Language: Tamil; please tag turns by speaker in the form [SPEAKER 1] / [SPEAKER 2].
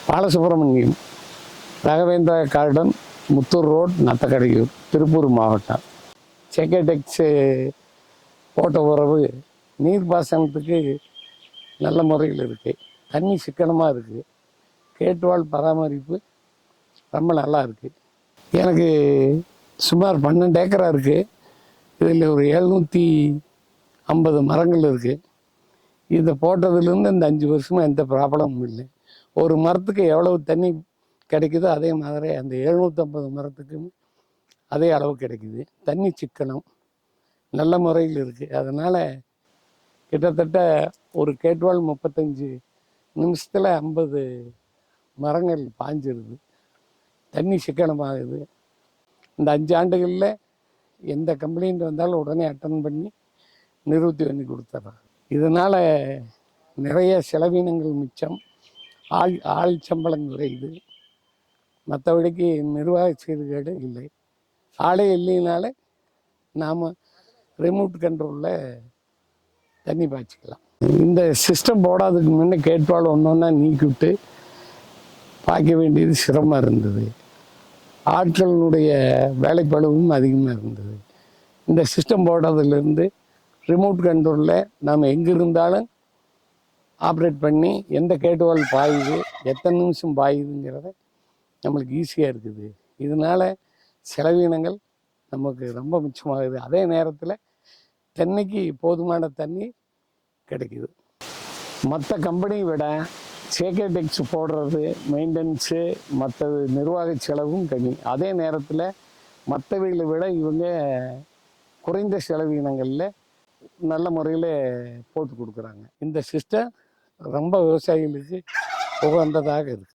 [SPEAKER 1] பாலசுப்ரமணியம், ராகவேந்திரா கார்டன், முத்தூர் ரோட், நத்தக்கடையூர், திருப்பூர் மாவட்டம். சேகேடெக்ஸு போட்ட உறவு நீர்ப்பாசனத்துக்கு நல்ல முறையில் இருக்குது. தண்ணி சிக்கனமாக இருக்குது. கேட்டுவாழ் பராமரிப்பு ரொம்ப நல்லா இருக்குது. எனக்கு சுமார் 12 ஏக்கரா இருக்குது. இதில் ஒரு 750 மரங்கள் இருக்குது. இதை போட்டதுலேருந்து இந்த 5 வருஷமாக எந்த ப்ராப்ளமும் இல்லை. ஒரு மரத்துக்கு எவ்வளவு தண்ணி கிடைக்குதோ அதே மாதிரி அந்த 750 மரத்துக்கும் அதே அளவு கிடைக்குது. தண்ணி சிக்கனம் நல்ல முறையில் இருக்குது. அதனால் கிட்டத்தட்ட ஒரு கேட்வால் 35 நிமிஷத்தில் 50 மரங்கள் பாஞ்சிருது. தண்ணி சிக்கனமாகுது. இந்த 5 ஆண்டுகளில் எந்த கம்ப்ளைண்ட் வந்தாலும் உடனே அட்டன் பண்ணி நிறுத்தி பண்ணி கொடுத்துட்றாங்க. இதனால் நிறைய செலவினங்கள் மிச்சம். ஆள் சம்பளம் குறையுது. மற்றபடிக்கு நிர்வாக சீர்கேடு இல்லை. ஆளே இல்லைனாலே நாம் ரிமோட் கண்ட்ரோலில் தண்ணி பாய்ச்சிக்கலாம். இந்த சிஸ்டம் போடாததுக்கு முன்னே கேட்பால் ஒன்றா நீக்கிவிட்டு பாய்க்க வேண்டியது சிரமமாக இருந்தது. ஆட்களினுடைய வேலைப்பளுவும் அதிகமாக இருந்தது. இந்த சிஸ்டம் போடாததுலேருந்து ரிமோட் கண்ட்ரோலில் நாம் எங்கே இருந்தாலும் ஆப்ரேட் பண்ணி எந்த கேட்டுவால் பாயுது, எத்தனை நிமிஷம் பாயுதுங்கிறத நம்மளுக்கு ஈஸியாக இருக்குது. இதனால் செலவினங்கள் நமக்கு ரொம்ப மிச்சமாகுது. அதே நேரத்தில் தென்னைக்கு போதுமான தண்ணி கிடைக்குது. மற்ற கம்பெனியை விட சேகேடெக்ஸ் போடுறது மெயின்டெனன்ஸு மற்றது நிர்வாக செலவும் கம்மி. அதே நேரத்தில் மற்றவைகளை விட இவங்க குறைந்த செலவினங்களில் நல்ல முறையில் போட்டு கொடுக்குறாங்க. இந்த சிஸ்டம் ரொம்ப விவசாயிகளுக்கு உகந்ததாக இருக்குது.